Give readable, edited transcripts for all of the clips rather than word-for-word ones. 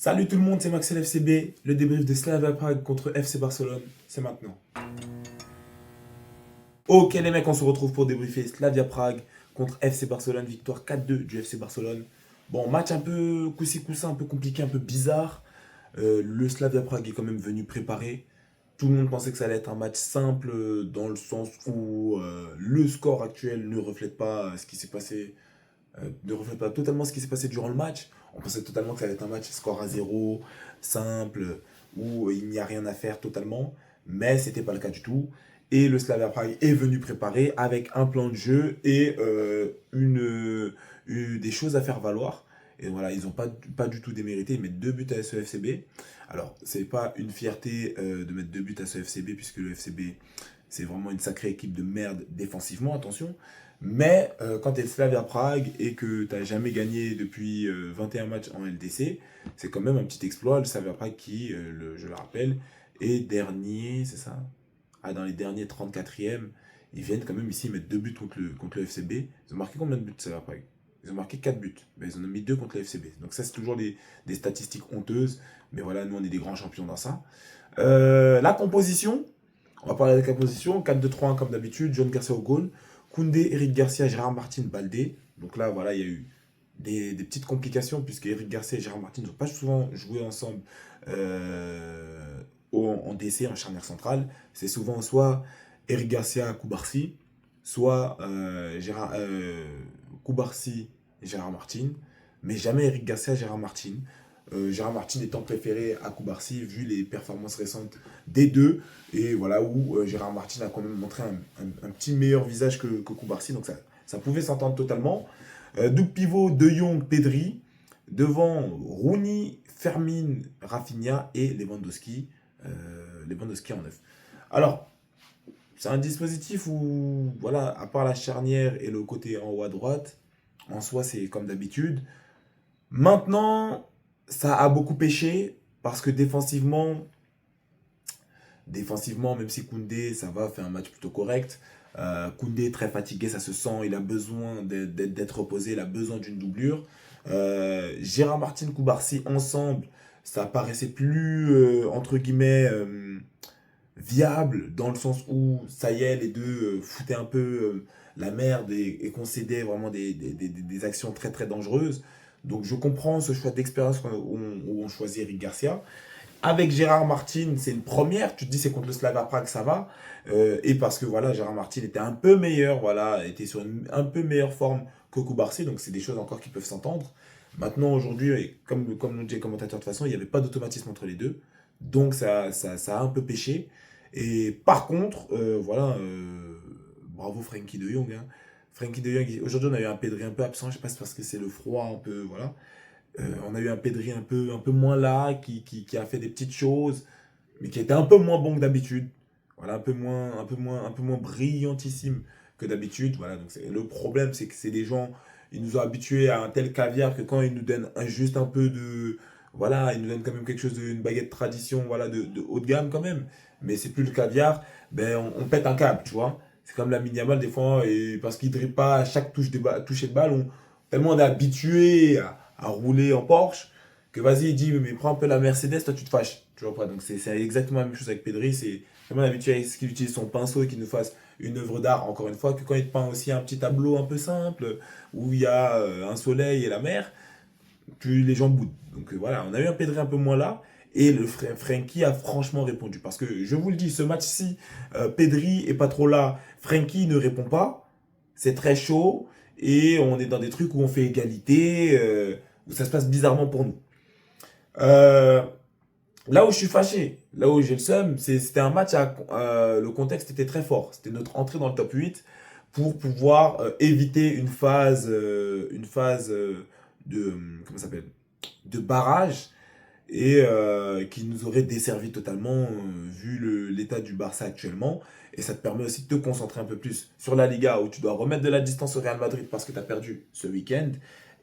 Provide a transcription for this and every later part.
Salut tout le monde, c'est Maxel FCB. Le débrief de Slavia Prague contre FC Barcelone, c'est maintenant. Ok les mecs, on se retrouve pour débriefer Slavia Prague contre FC Barcelone, victoire 4-2 du FC Barcelone. Bon, match un peu coussi coussa, un peu compliqué, un peu bizarre. Le Slavia Prague est quand même venu préparé. Tout le monde pensait que ça allait être un match simple dans le sens où le score actuel ne reflète pas ce qui s'est passé, ne reflète pas totalement ce qui s'est passé durant le match. On pensait totalement que ça allait être un match score à zéro, simple, où il n'y a rien à faire totalement. Mais ce n'était pas le cas du tout. Et le Slavia Prague est venu préparer avec un plan de jeu et des choses à faire valoir. Et voilà, ils n'ont pas du tout démérité. Ils mettent deux buts à ce FCB. Alors, c'est pas une fierté de mettre deux buts à ce FCB, puisque le FCB, c'est vraiment une sacrée équipe de merde défensivement, attention. Mais quand tu es Slavia Prague et que tu n'as jamais gagné depuis 21 matchs en LDC, c'est quand même un petit exploit. Le Slavia Prague qui, je le rappelle, est dernier, c'est ça? Ah, dans les derniers 34e, ils viennent quand même ici mettre deux buts contre le FCB. Ils ont marqué combien de buts, Slavia Prague? Ils ont marqué 4 buts. Ben, ils en ont mis 2 contre le FCB. Donc ça, c'est toujours des statistiques honteuses. Mais voilà, nous, on est des grands champions dans ça. La composition, on va parler de la composition. 4-2-3-1 comme d'habitude. John Garcia au goal. Koundé, Eric Garcia, Gérard Martin, Baldé. Donc là, voilà, il y a eu des petites complications puisque Eric Garcia et Gérard Martin n'ont pas souvent joué ensemble en DC, en charnière centrale. C'est souvent soit Eric Garcia, Koubarsi, soit Koubarsi et Gérard Martin, mais jamais Eric Garcia, Gérard Martin. Gérard Martin étant préféré à Koubarsi vu les performances récentes des deux. Et voilà où Gérard Martin a quand même montré un petit meilleur visage que Koubarsi. Donc ça pouvait s'entendre totalement. Double pivot, De Jong, Pedri. Devant Rooney, Fermin, Rafinha et Lewandowski en neuf. Alors, c'est un dispositif où, voilà, à part la charnière et le côté en haut à droite, en soi, c'est comme d'habitude. Maintenant, ça a beaucoup pêché parce que défensivement, même si Koundé, ça va, fait un match plutôt correct. Koundé est très fatigué, ça se sent, il a besoin d'être reposé, il a besoin d'une doublure. Gérard Martin, Koubarsi, ensemble, ça paraissait plus, entre guillemets, viable, dans le sens où, ça y est, les deux foutaient un peu la merde et concédaient vraiment des actions très très dangereuses. Donc je comprends ce choix d'expérience où on choisit Eric Garcia. Avec Gérard Martin, c'est une première. Tu te dis, c'est contre le Slavia Prague, ça va. Et parce que voilà, Gérard Martin était un peu meilleur, voilà, était sur une un peu meilleure forme que Koubarsi. Donc, c'est des choses encore qui peuvent s'entendre. Maintenant, aujourd'hui, et comme nous dit les commentateurs de toute façon, il n'y avait pas d'automatisme entre les deux. Donc, ça a un peu pêché. Et par contre, voilà, bravo Frankie de Jong, hein. Frankie de Jong, aujourd'hui, on a eu un Pedri un peu absent. Je ne sais pas si c'est parce que c'est le froid un peu, voilà. On a eu un Pedri un peu moins là, qui a fait des petites choses, mais qui était un peu moins bon que d'habitude. Voilà, un peu moins brillantissime que d'habitude. Voilà, donc le problème, c'est que c'est des gens, ils nous ont habitués à un tel caviar que quand ils nous donnent juste un peu de. Voilà, ils nous donnent quand même quelque chose, une baguette tradition, voilà, de haut de gamme quand même. Mais c'est plus le caviar, ben on pète un câble, tu vois. C'est comme la Yamal des fois, et parce qu'il ne dribble pas à chaque toucher de balle, tellement on est habitué à rouler en Porsche, que vas-y, il dit, mais prends un peu la Mercedes, toi tu te fâches. Tu vois pas, donc c'est exactement la même chose avec Pedri, c'est vraiment habitué à ce qu'il utilise son pinceau et qu'il nous fasse une œuvre d'art, encore une fois, que quand il te peint aussi un petit tableau un peu simple, où il y a un soleil et la mer, les gens boudent. Donc voilà, on a eu un Pedri un peu moins là, et le Frenkie a franchement répondu. Parce que je vous le dis, ce match-ci, Pedri est pas trop là, Frenkie ne répond pas, c'est très chaud, et on est dans des trucs où on fait égalité, où ça se passe bizarrement pour nous. Euh, Là où je suis fâché, là où j'ai le seum, c'était un match le contexte était très fort. C'était notre entrée dans le top 8 pour pouvoir éviter une phase comment ça s'appelle, de barrage et qui nous aurait desservi totalement vu l'état du Barça actuellement. Et ça te permet aussi de te concentrer un peu plus sur la Liga où tu dois remettre de la distance au Real Madrid parce que tu as perdu ce week-end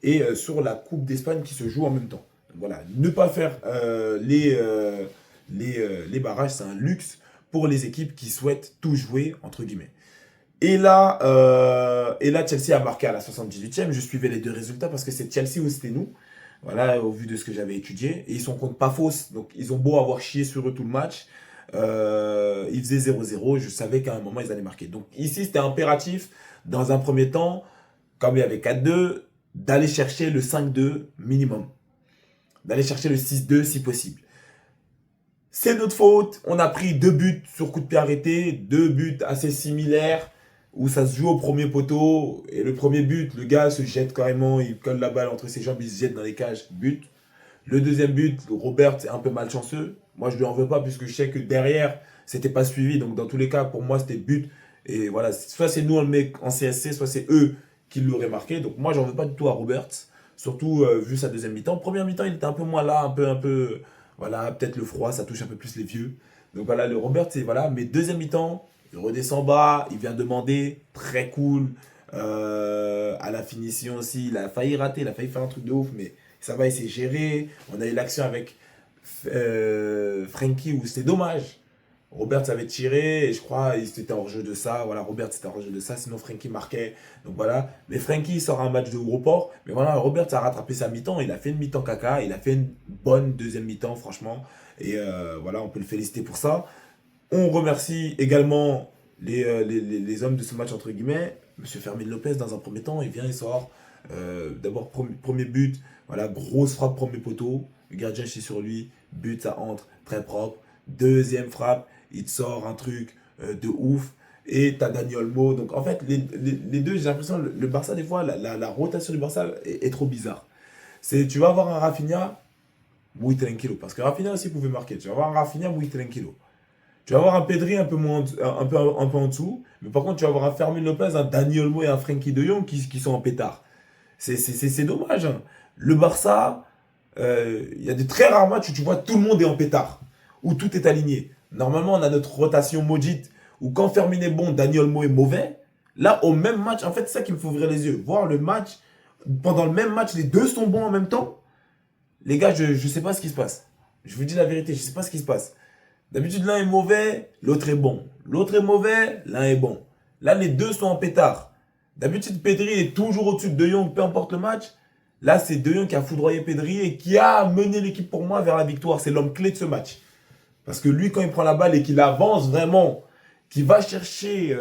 et sur la Coupe d'Espagne qui se joue en même temps. Donc voilà, ne pas faire les barrages, c'est un luxe pour les équipes qui souhaitent tout jouer, entre guillemets. Et là, Chelsea a marqué à la 78e. Je suivais les deux résultats parce que c'est Chelsea ou c'était nous. Voilà, au vu de ce que j'avais étudié. Et ils sont contre Paphos. Donc, ils ont beau avoir chié sur eux tout le match. Ils faisaient 0-0. Je savais qu'à un moment, ils allaient marquer. Donc, ici, c'était impératif, dans un premier temps, comme il y avait 4-2, d'aller chercher le 5-2 minimum. D'aller chercher le 6-2 si possible. C'est notre faute. On a pris 2 buts sur coup de pied arrêté. 2 buts assez similaires où ça se joue au premier poteau. Et le premier but, le gars se jette carrément. Il colle la balle entre ses jambes. Il se jette dans les cages. But. Le deuxième but, Robert, c'est un peu malchanceux. Moi, je ne lui en veux pas puisque je sais que derrière, c'était pas suivi. Donc, dans tous les cas, pour moi, c'était but. Et voilà, soit c'est nous, on le met en CSC, soit c'est eux qui l'auraient marqué. Donc, moi, j'en veux pas du tout à Robert. Surtout vu sa deuxième mi-temps. Première mi-temps, il était un peu moins là, un peu. Voilà, peut-être le froid, ça touche un peu plus les vieux. Donc voilà, le Robert, c'est voilà. Mais deuxième mi-temps, il redescend bas, il vient demander, très cool. À la finition aussi, il a failli rater, il a failli faire un truc de ouf, mais ça va, il s'est géré. On a eu l'action avec Frankie où c'était dommage. Robert avait tiré et je crois il était hors jeu de ça. Voilà, Robert c'était hors jeu de ça. Sinon Frankie marquait. Donc voilà. Mais Frankie sort un match de gros port. Mais voilà, Robert a rattrapé sa mi-temps. Il a fait une mi-temps caca. Il a fait une bonne deuxième mi-temps, franchement. Et voilà, on peut le féliciter pour ça. On remercie également les hommes de ce match, entre guillemets. Monsieur Fermín Lopez, dans un premier temps, il vient, il sort. D'abord, premier but. Voilà, grosse frappe, premier poteau. Le gardien chie sur lui. But, ça entre. Très propre. Deuxième frappe, il te sort un truc de ouf. Et t'as Daniel Mo. Donc en fait, les deux, j'ai l'impression, le Barça, des fois, la rotation du Barça est trop bizarre. Tu vas avoir un Rafinha, muy tranquilo. Parce que Rafinha aussi pouvait marquer. Tu vas avoir un Rafinha, muy tranquilo. Tu vas avoir un Pedri un peu, moins, un peu en dessous. Mais par contre, tu vas avoir un Fermín Lopez, un Daniel Mo et un Frenkie de Jong qui sont en pétard. C'est dommage, hein. Le Barça, il y a des très rares matchs où tu vois tout le monde est en pétard, où tout est aligné. Normalement, on a notre rotation maudite, où quand Fermin est bon, Daniel Mo est mauvais. Là, au même match, en fait, c'est ça qui me fait ouvrir les yeux. Voir le match, pendant le même match, les deux sont bons en même temps. Les gars, je ne sais pas ce qui se passe. Je vous dis la vérité, je ne sais pas ce qui se passe. D'habitude, l'un est mauvais, l'autre est bon. L'autre est mauvais, l'un est bon. Là, les deux sont en pétard. D'habitude, Pedri est toujours au-dessus de De Jong, peu importe le match. Là, c'est De Jong qui a foudroyé Pedri et qui a mené l'équipe pour moi vers la victoire. C'est l'homme clé de ce match. Parce que lui, quand il prend la balle et qu'il avance vraiment, qu'il va chercher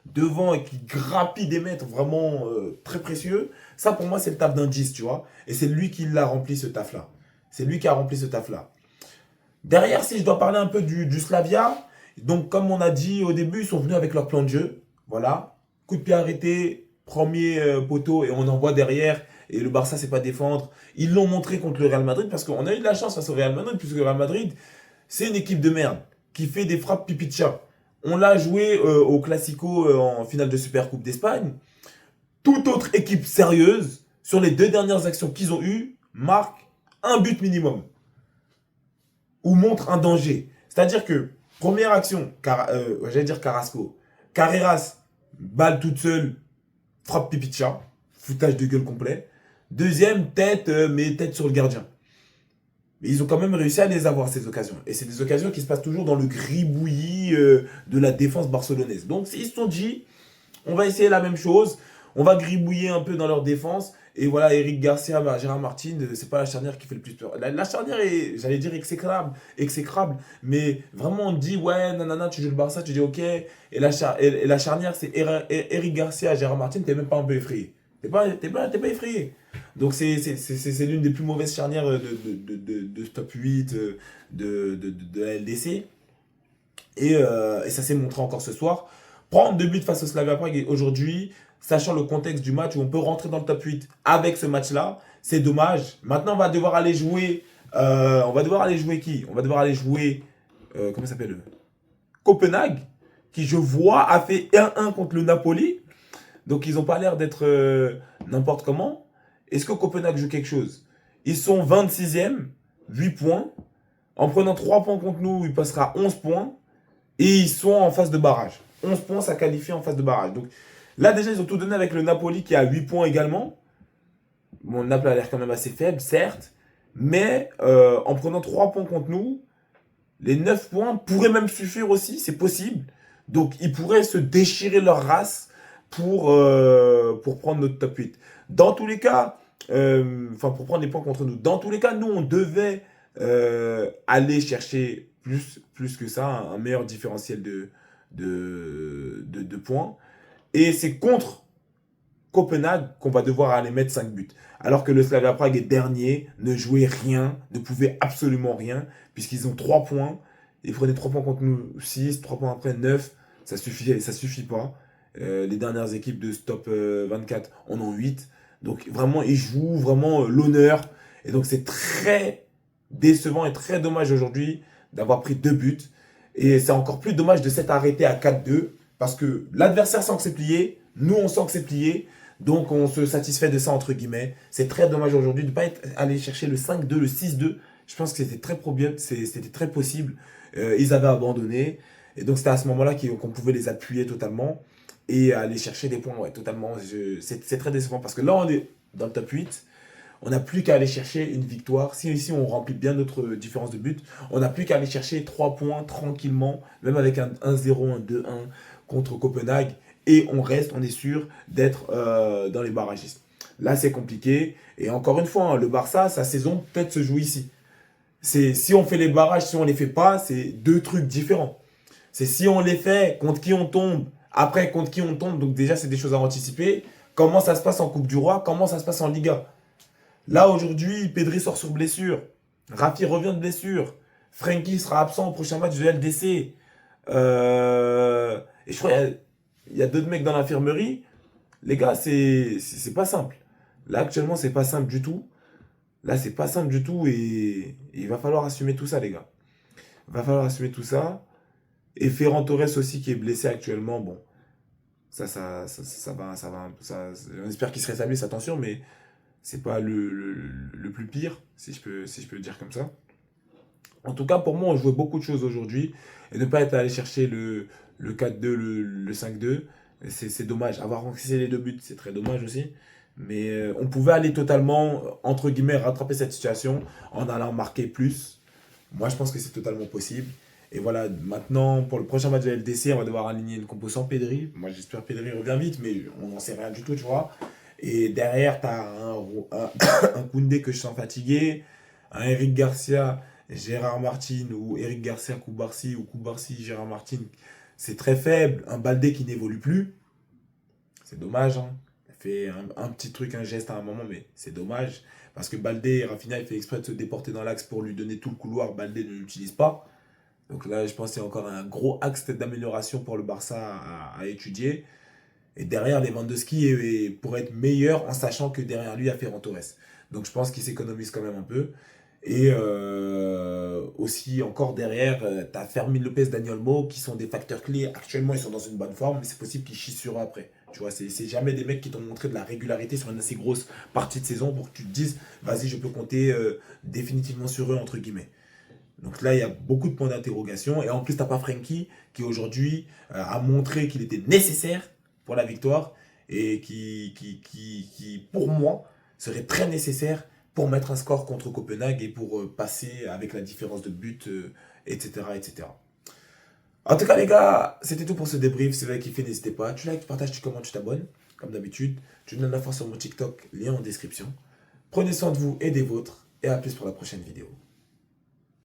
devant et qu'il grappille des mètres vraiment très précieux, ça pour moi, c'est le taf d'un 10, tu vois. Et c'est lui qui l'a rempli ce taf-là. C'est lui qui a rempli ce taf-là. Derrière, si je dois parler un peu du Slavia, donc comme on a dit au début, ils sont venus avec leur plan de jeu. Voilà. Coup de pied arrêté, premier poteau et on envoie derrière. Et le Barça ne sait pas défendre. Ils l'ont montré contre le Real Madrid parce qu'on a eu de la chance face au Real Madrid, puisque le Real Madrid, c'est une équipe de merde qui fait des frappes pipi de chat. On l'a joué au Classico en finale de Supercoupe d'Espagne. Toute autre équipe sérieuse, sur les 2 dernières actions qu'ils ont eues, marque un but minimum ou montre un danger. C'est-à-dire que, première action, j'allais dire Carrasco, Carreras, balle toute seule, frappe pipi de chat, foutage de gueule complet. Deuxième, tête, mais tête sur le gardien. Mais ils ont quand même réussi à les avoir, ces occasions. Et c'est des occasions qui se passent toujours dans le gribouillis de la défense barcelonaise. Donc, ils se sont dit, on va essayer la même chose. On va gribouiller un peu dans leur défense. Et voilà, Eric Garcia, Gérard Martin, c'est pas la charnière qui fait le plus peur. La charnière est, j'allais dire, exécrable. Mais vraiment, on dit, ouais, nanana, tu joues le Barça, tu dis ok. Et la charnière, c'est Eric Garcia, Gérard Martin, t'es même pas un peu effrayé. T'es pas effrayé. Donc, c'est l'une des plus mauvaises charnières de top 8 de la LDC. Et ça s'est montré encore ce soir. Prendre 2 buts face au Slavia Prague aujourd'hui, sachant le contexte du match où on peut rentrer dans le top 8 avec ce match-là, c'est dommage. Maintenant, on va devoir aller jouer. On va devoir aller jouer qui? On va devoir aller jouer. Comment ça s'appelle? Copenhague, qui je vois a fait 1-1 contre le Napoli. Donc, ils n'ont pas l'air d'être n'importe comment. Est-ce que Copenhague joue quelque chose? Ils sont 26e, 8 points. En prenant 3 points contre nous, il passera 11 points. Et ils sont en phase de barrage. 11 points, ça qualifie en phase de barrage. Donc là, déjà, ils ont tout donné avec le Napoli qui a 8 points également. Bon, Naples a l'air quand même assez faible, certes. Mais en prenant 3 points contre nous, les 9 points pourraient même suffire aussi, c'est possible. Donc, ils pourraient se déchirer leur race pour prendre notre top 8. Dans tous les cas, enfin pour prendre des points contre nous. Dans tous les cas, nous, on devait aller chercher plus que ça, un meilleur différentiel de points. Et c'est contre Copenhague qu'on va devoir aller mettre 5 buts. Alors que le Slavia Prague est dernier, ne jouait rien, ne pouvait absolument rien, puisqu'ils ont 3 points. Ils prenaient 3 points contre nous, 6, 3 points après 9. Ça suffit pas. Les dernières équipes de ce top 24 en ont 8. Donc vraiment, ils jouent vraiment l'honneur. Et donc c'est très décevant et très dommage aujourd'hui d'avoir pris 2 buts. Et c'est encore plus dommage de s'être arrêté à 4-2 parce que l'adversaire sent que c'est plié, nous on sent que c'est plié. Donc on se satisfait de ça entre guillemets. C'est très dommage aujourd'hui de ne pas être allé chercher le 5-2, le 6-2. Je pense que c'était très probable, c'était très possible. Ils avaient abandonné. Et donc c'était à ce moment-là qu'on pouvait les appuyer totalement et aller chercher des points. Ouais, totalement. C'est très décevant parce que là on est dans le top 8. On n'a plus qu'à aller chercher une victoire. Si ici on remplit bien notre différence de but, on n'a plus qu'à aller chercher 3 points tranquillement, même avec un 1-0, un 2-1 contre Copenhague. Et on est sûr d'être dans les barragistes. Là, c'est compliqué. Et encore une fois, hein, le Barça, sa saison peut-être se joue ici. Si on fait les barrages, si on ne les fait pas, c'est deux trucs différents. C'est si on les fait, contre qui on tombe, après contre qui on tombe. Donc déjà, c'est des choses à anticiper. Comment ça se passe en Coupe du Roi, comment ça se passe en Liga. Là, aujourd'hui, Pedri sort sur blessure. Rafi revient de blessure. Frenkie sera absent au prochain match de LDC. Et je crois qu'il y a d'autres mecs dans l'infirmerie. Les gars, c'est pas simple. Là, actuellement, c'est pas simple du tout. Là, c'est pas simple du tout et il va falloir assumer tout ça, les gars. Il va falloir assumer tout ça. Et Ferran Torres aussi, qui est blessé actuellement. Bon, ça va. On espère qu'il se rétablisse, attention, mais c'est pas le plus pire, si je peux dire comme ça. En tout cas, pour moi, on jouait beaucoup de choses aujourd'hui. Et ne pas être allé chercher le 4-2, le 5-2, c'est dommage. Avoir encaissé les 2 buts, c'est très dommage aussi. Mais on pouvait aller totalement, entre guillemets, rattraper cette situation en allant marquer plus. Moi, je pense que c'est totalement possible. Et voilà, maintenant, pour le prochain match de LDC, on va devoir aligner une compo sans Pedri. Moi, j'espère que Pedri revient vite, mais on n'en sait rien du tout, tu vois. Et derrière, tu as un Koundé que je sens fatigué, un Eric Garcia, Gérard Martin, ou Eric Garcia, Koubarsi, ou Koubarsi, Gérard Martin. C'est très faible. Un Baldé qui n'évolue plus. C'est dommage, hein. Il fait un petit truc, un geste à un moment, mais c'est dommage. Parce que Baldé, Rafinha, il fait exprès de se déporter dans l'axe pour lui donner tout le couloir. Baldé ne l'utilise pas. Donc là, je pense que c'est encore un gros axe d'amélioration pour le Barça à étudier. Et derrière, Lewandowski pour être meilleur en sachant que derrière lui, il y a Ferran Torres. Donc je pense qu'il s'économise quand même un peu. Et aussi, encore derrière, tu as Fermin Lopez, Daniel Mo, qui sont des facteurs clés. Actuellement, ils sont dans une bonne forme, mais c'est possible qu'ils chient sur eux après. Tu vois, c'est jamais des mecs qui t'ont montré de la régularité sur une assez grosse partie de saison pour que tu te dises, vas-y, je peux compter définitivement sur eux, entre guillemets. Donc là, il y a beaucoup de points d'interrogation. Et en plus, tu n'as pas Frenkie qui aujourd'hui a montré qu'il était nécessaire pour la victoire et qui, pour moi, serait très nécessaire pour mettre un score contre Copenhague et pour passer avec la différence de but, etc., etc. En tout cas, les gars, c'était tout pour ce débrief. Si vous avez kiffé, n'hésitez pas. Tu likes, tu partages, tu commentes, tu t'abonnes. Comme d'habitude, tu me donnes la force sur mon TikTok, lien en description. Prenez soin de vous et des vôtres. Et à plus pour la prochaine vidéo.